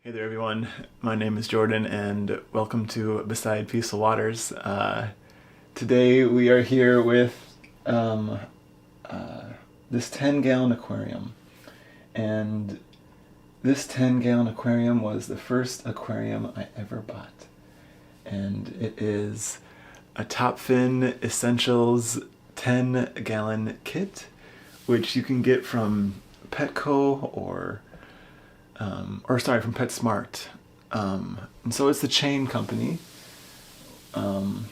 Hey there everyone, my name is Jordan and welcome to Beside Peaceful Waters. Today we are here with this 10-gallon aquarium, and this 10-gallon aquarium was the first aquarium I ever bought, and it is a Top Fin Essentials 10-gallon kit, which you can get from Petco or from PetSmart. And so it's the chain company. And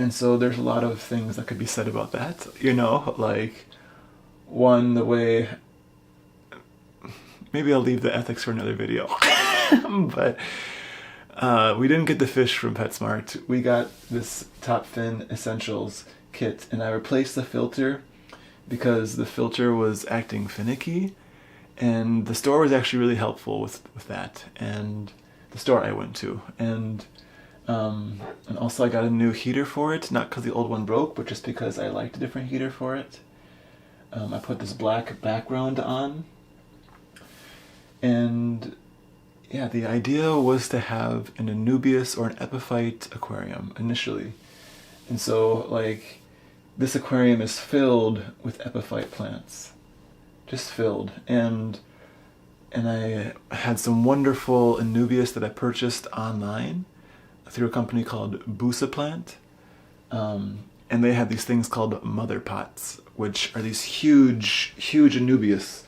so there's a lot of things that could be said about that. You know, like, one, the way, maybe I'll leave the ethics for another video. But we didn't get the fish from PetSmart. We got this Top Fin Essentials kit, and I replaced the filter because the filter was acting finicky. And the store was actually really helpful with that, and the store I went to. And also I got a new heater for it, not because the old one broke, but just because I liked a different heater for it. I put this black background on. And yeah, the idea was to have an Anubias or an epiphyte aquarium initially. And so, like, this aquarium is filled with epiphyte plants. Just filled, and I had some wonderful Anubias that I purchased online through a company called Plant, and they had these things called mother pots, which are these huge Anubias.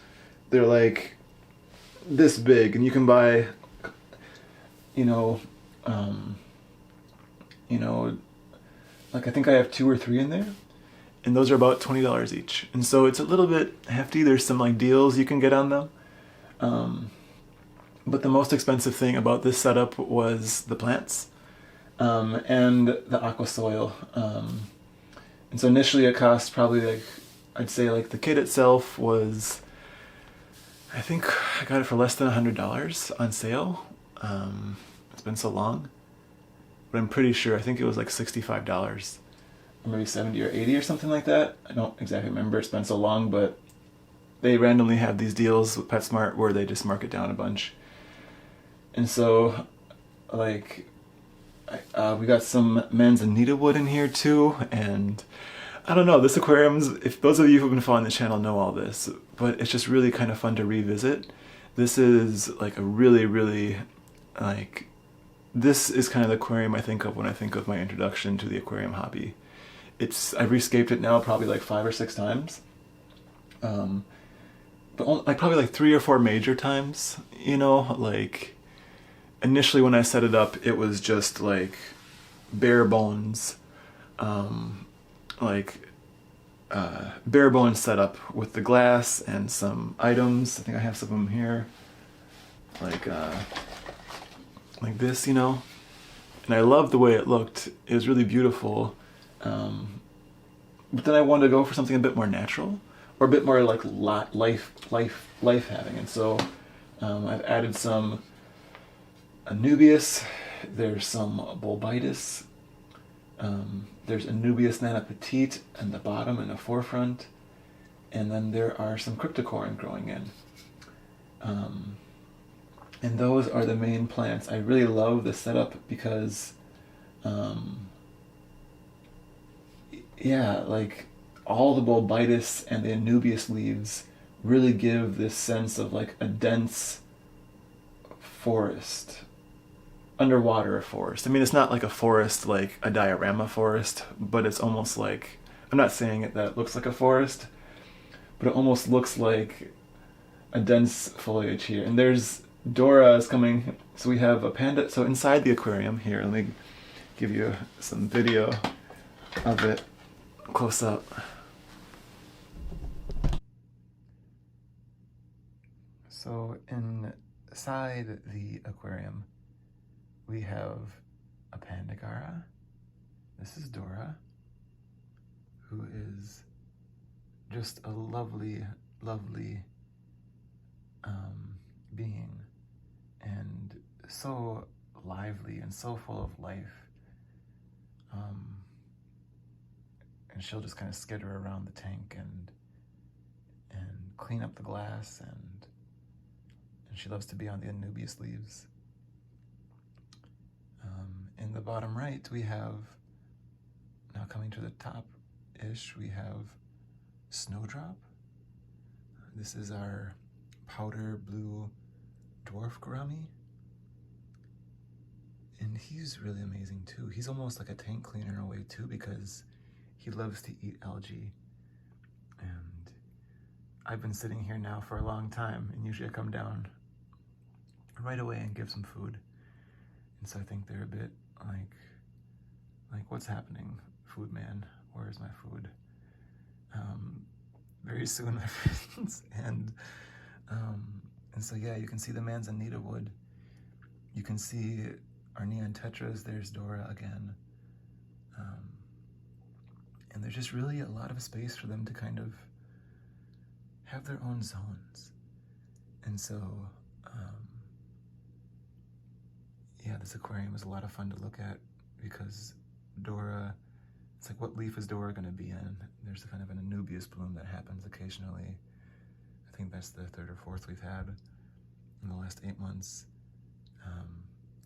They're like this big, and you can buy, like, I think I have 2 or 3 in there. And those are about $20 each. And so it's a little bit hefty. There's some like deals you can get on them. But the most expensive thing about this setup was the plants and the aqua soil. And so initially it cost probably, like, I'd say, like, the kit itself was, I think I got it for less than $100 on sale. It's been so long. But I'm pretty sure, I think it was like $65. Or maybe 70 or 80 or something like that. I don't exactly remember, it's been so long, but they randomly have these deals with PetSmart where they just mark it down a bunch. And so, like, we got some manzanita wood in here too, and I don't know, this aquarium's, if those of you who've been following the channel know all this, but it's just really kind of fun to revisit. This is like a really, like, this is kind of the aquarium I think of when I think of my introduction to the aquarium hobby. I've rescaped it now probably like 5 or 6 times. But like probably like 3 or 4 major times, like, initially when I set it up, it was just like bare bones, bare bones setup with the glass and some items. I think I have some of them here, like this, and I loved the way it looked. It was really beautiful. But then I wanted to go for something a bit more natural, or a bit more like life having. And so I've added some Anubias. There's some bolbitis. There's Anubias nana petite in the bottom and the forefront, and then there are some cryptocoryne growing in. And those are the main plants. I really love the setup because yeah, like, all the bolbitis and the Anubias leaves really give this sense of like a dense forest, underwater forest. I mean, it's not like a forest like a diorama forest, but it's almost like, I'm not saying that it looks like a forest, but it almost looks like a dense foliage here. And there's Dora is coming, so we have a panda. So inside the aquarium here, let me give you some video of it close up. So inside the aquarium, we have a Panda Garra. This is Dora, who is just a lovely being, and so lively and so full of life. And she'll just kind of skitter around the tank and clean up the glass and she loves to be on the Anubias leaves. In the bottom right, we have, now coming to the top-ish, we have Snowdrop. This is our powder blue dwarf gourami. And he's really amazing too. He's almost like a tank cleaner in a way too, because he loves to eat algae. And I've been sitting here now for a long time, and usually I come down right away and give some food. And so I think they're a bit like what's happening, food man? Where's my food? Very soon, my friends. And so yeah, you can see the manzanita wood. You can see our neon tetras. There's Dora again. And there's just really a lot of space for them to kind of have their own zones. And so, yeah, this aquarium is a lot of fun to look at, because Dora, it's like, what leaf is Dora going to be in? There's kind of an Anubias bloom that happens occasionally. I think that's the 3rd or 4th we've had in the last 8 months.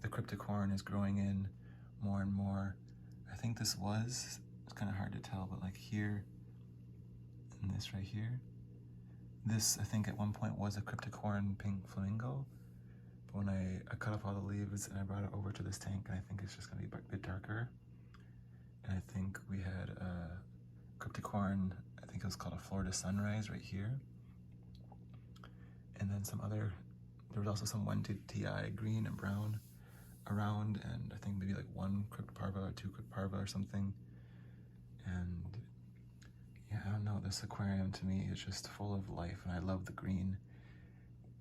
The cryptocoryne is growing in more and more. I think this was, it's kind of hard to tell, but like here, and this right here, this I think at one point was a cryptocoryne pink flamingo. But when I cut off all the leaves and I brought it over to this tank, and I think it's just going to be a bit darker. And I think we had a cryptocoryne, I think it was called a Florida sunrise right here. And then some other, there was also some 1 TI green and brown around, and I think maybe like 1 cryptoparva or 2 cryptoparva or something. And yeah, I don't know, this aquarium to me is just full of life, and I love the green.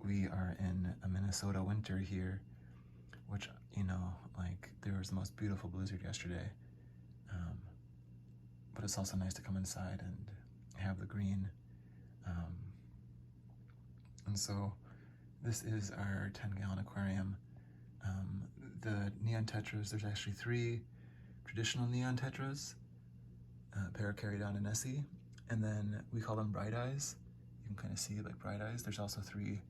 We are in a Minnesota winter here, which, you know, like, there was the most beautiful blizzard yesterday. But it's also nice to come inside and have the green. And so this is our 10-gallon aquarium. The neon tetras, there's actually 3 traditional neon tetras, Paracaridon and Nessie, and then we call them bright eyes. You can kind of see like bright eyes. There's also 3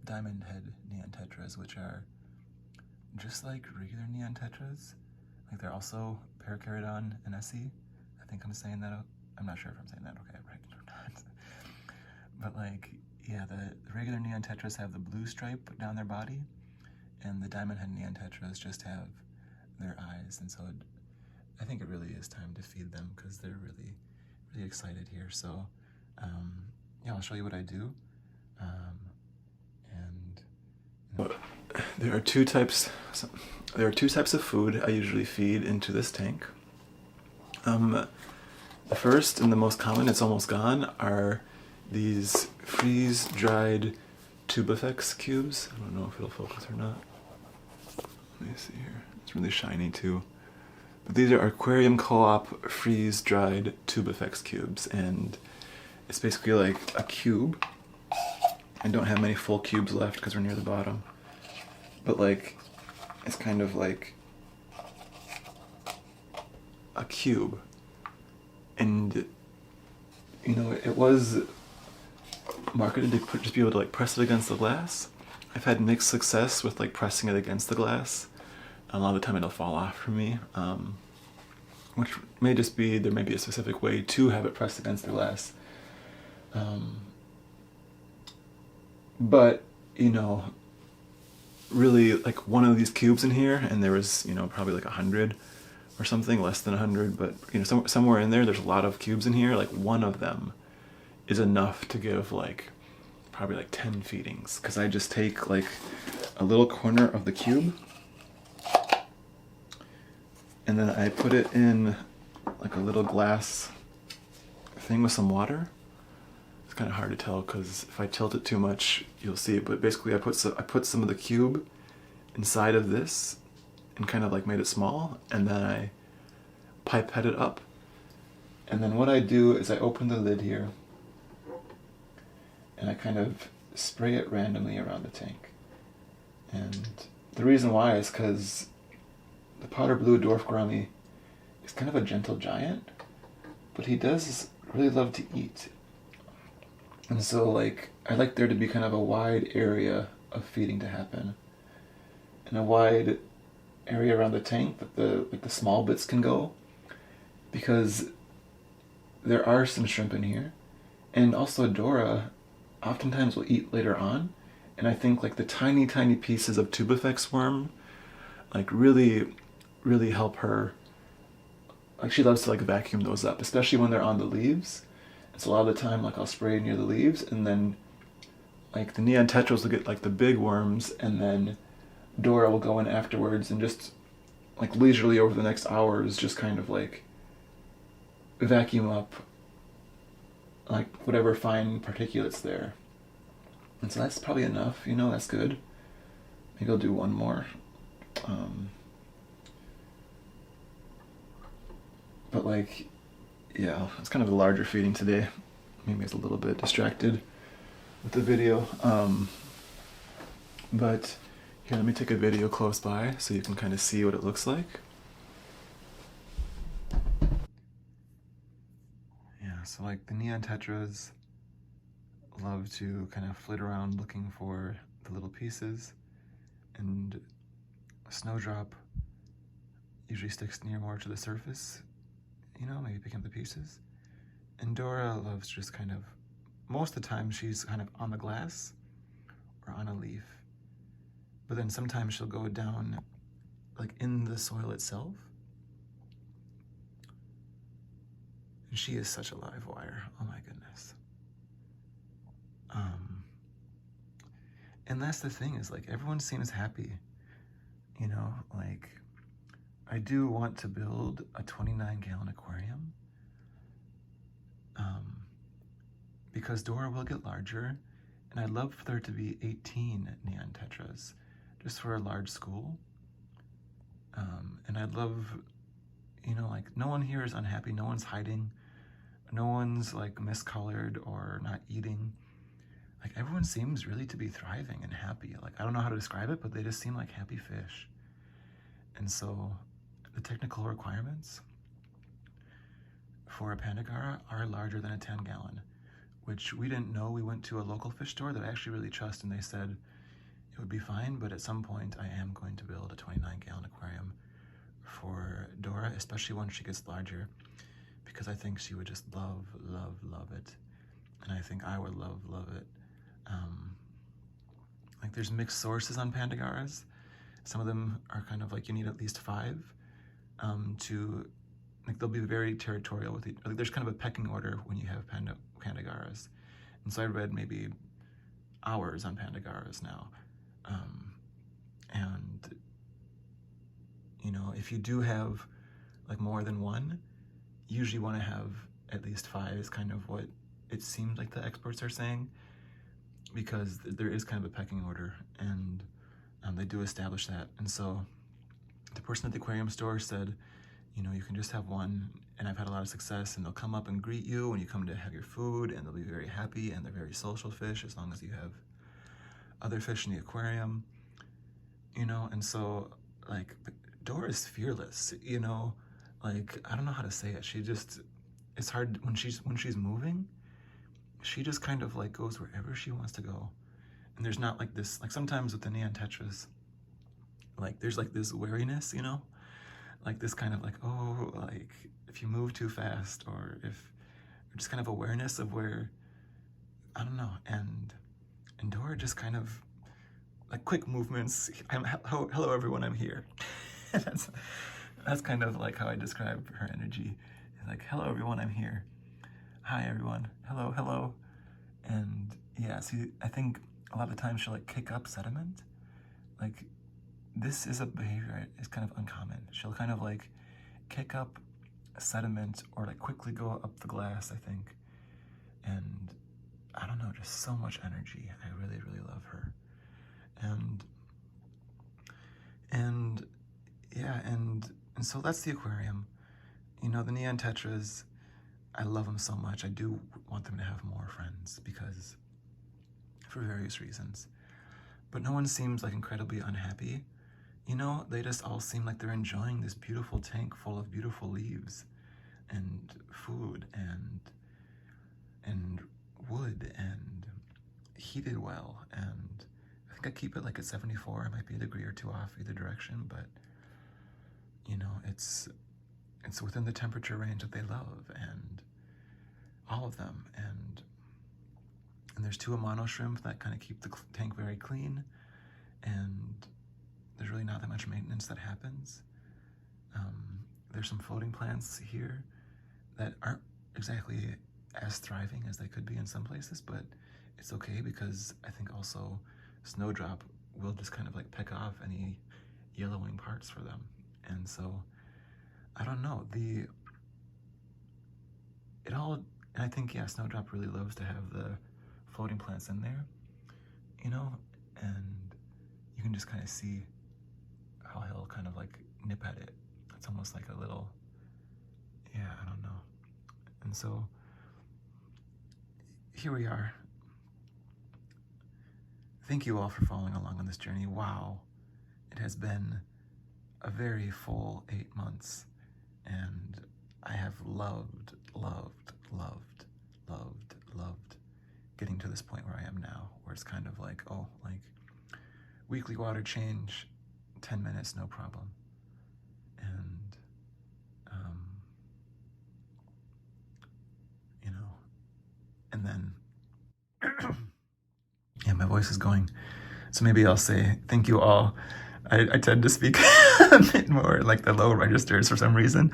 diamond head neon tetras, which are just like regular neon tetras. Like, they're also Paracaridon and Nessie. I think I'm saying that, I'm not sure if I'm saying that okay, right or not. But like, yeah, the regular neon tetras have the blue stripe down their body, and the diamond head neon tetras just have their eyes. And so I think it really is time to feed them, because they're really, really excited here. So yeah, I'll show you what I do. There are 2 types. There are 2 types of food I usually feed into this tank. The first and the most common, it's almost gone, are these freeze-dried tubifex cubes. I don't know if it'll focus or not. Let me see here. It's really shiny too. But these are Aquarium Co-op freeze-dried tubifex cubes, and it's basically like a cube. I don't have many full cubes left because we're near the bottom. But like, it's kind of like a cube. And, you know, it was marketed to just be able to like press it against the glass. I've had mixed success with like pressing it against the glass. A lot of the time it'll fall off for me, which may just be, there may be a specific way to have it pressed against the glass. But, you know, really like one of these cubes in here, and there was, you know, probably like 100 or something, less than 100, but, you know, somewhere in there, there's a lot of cubes in here. Like, one of them is enough to give like probably like 10 feedings, because I just take like a little corner of the cube and then I put it in like a little glass thing with some water. It's kind of hard to tell because if I tilt it too much, you'll see it. But basically, I put some of the cube inside of this and kind of like made it small, and then I pipette it up. And then what I do is I open the lid here and I kind of spray it randomly around the tank. And the reason why is because the powder blue dwarf gourami is kind of a gentle giant, but he does really love to eat. And so like, I like there to be kind of a wide area of feeding to happen, and a wide area around the tank that the small bits can go, because there are some shrimp in here, and also Dora oftentimes will eat later on, and I think like the tiny pieces of tubifex worm like really help her. Like she loves to like vacuum those up, especially when they're on the leaves. And so a lot of the time like I'll spray near the leaves, and then like the neon tetras will get like the big worms, and then Dora will go in afterwards and just like leisurely over the next hours just kind of like vacuum up like whatever fine particulates there. And so that's probably enough, you know, that's good. Maybe I'll do one more. But like, yeah, it's kind of a larger feeding today. Maybe it's a little bit distracted with the video. But here, let me take a video close by so you can kind of see what it looks like. Yeah, so like the neon tetras love to kind of flit around looking for the little pieces, and a snowdrop usually sticks near more to the surface, you know, maybe picking up the pieces. And Dora loves just kind of, most of the time she's kind of on the glass or on a leaf, but then sometimes she'll go down like in the soil itself. And she is such a live wire, oh my goodness. And that's the thing, is like everyone seems happy, you know, like I do want to build a 29-gallon aquarium, because Dora will get larger, and I'd love for there to be 18 neon tetras just for a large school. And I'd love, you know, like no one here is unhappy, no one's hiding, no one's like miscolored or not eating. Like everyone seems really to be thriving and happy. Like I don't know how to describe it, but they just seem like happy fish. And so the technical requirements for a Panda Garra are larger than a 10-gallon, which we didn't know. We went to a local fish store that I actually really trust, and they said it would be fine, but at some point I am going to build a 29-gallon aquarium for Dora, especially when she gets larger, because I think she would just love it. And I think I would love it. Like there's mixed sources on Panda Garras. Some of them are kind of like you need at least 5 to, like they'll be very territorial with like there's kind of a pecking order when you have Panda Garras. And so I read maybe hours on Panda Garras now. And you know, if you do have like more than one, you usually want to have at least 5 is kind of what it seems like the experts are saying, because there is kind of a pecking order, and they do establish that. And so the person at the aquarium store said, you know, you can just have one, and I've had a lot of success, and they'll come up and greet you when you come to have your food, and they'll be very happy, and they're very social fish as long as you have other fish in the aquarium, you know. And so like Dora's fearless, you know, like I don't know how to say it. She just, it's hard when she's moving. She just kind of like goes wherever she wants to go. And there's not like this, like sometimes with the neon tetras, like there's like this wariness, you know, like this kind of like, oh, like if you move too fast, or if just kind of awareness of where, I don't know. And Dora just kind of like quick movements. Hello everyone, I'm here. that's kind of like how I describe her energy. Like, hello everyone, I'm here. Hi everyone, hello. And yeah, see, I think a lot of the time she'll like kick up sediment. Like this is a behavior is kind of uncommon. She'll kind of like kick up sediment or like quickly go up the glass, I think. And I don't know, just so much energy. I really love her. And yeah, and so that's the aquarium. You know, the neon tetras, I love them so much. I do want them to have more friends, because for various reasons. But no one seems like incredibly unhappy. You know, they just all seem like they're enjoying this beautiful tank full of beautiful leaves and food and wood and heated well. And think I keep it like at 74. I might be a degree or two off either direction, but you know, it's within the temperature range that they love, and all of them. And there's 2 Amano shrimp that kind of keep the tank very clean, and there's really not that much maintenance that happens. There's some floating plants here that aren't exactly as thriving as they could be in some places, but it's okay because I think also Snowdrop will just kind of like pick off any yellowing parts for them. And so, I don't know, and I think, yeah, Snowdrop really loves to have the floating plants in there, you know, and you can just kind of see how he'll kind of like nip at it. It's almost like a little, yeah, I don't know. And so, here we are. Thank you all for following along on this journey. Wow, it has been a very full 8 months, and I have loved getting to this point where I am now, where it's kind of like, oh, like weekly water change, 10 minutes, no problem. And, you know, and then, yeah, my voice is going. So maybe I'll say thank you all. I tend to speak a bit more like the low registers for some reason,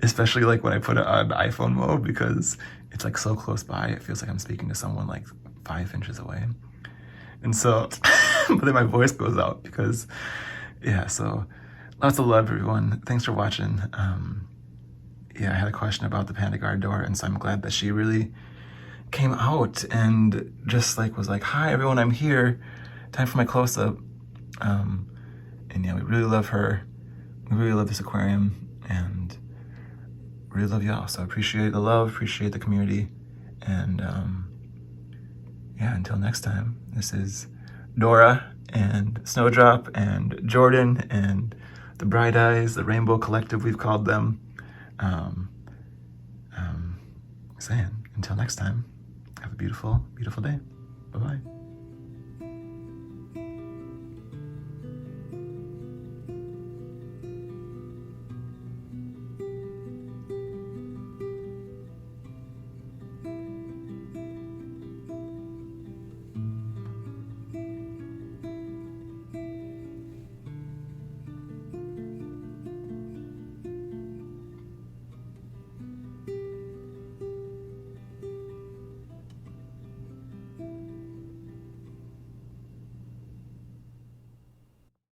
especially like when I put it on iPhone mode, because it's like so close by. It feels like I'm speaking to someone like 5 inches away. And so, but then my voice goes out because, yeah, so lots of love, everyone. Thanks for watching. Yeah, I had a question about the Panda Garra dora, and so I'm glad that she really came out and just like was like, hi everyone, I'm here. Time for my close-up. And yeah, we really love her. We really love this aquarium, and really love y'all. So I appreciate the love, appreciate the community, and yeah, until next time, this is Dora and Snowdrop and Jordan and the Bright Eyes, the Rainbow Collective we've called them. Saying until next time, have a beautiful, beautiful day. Bye-bye.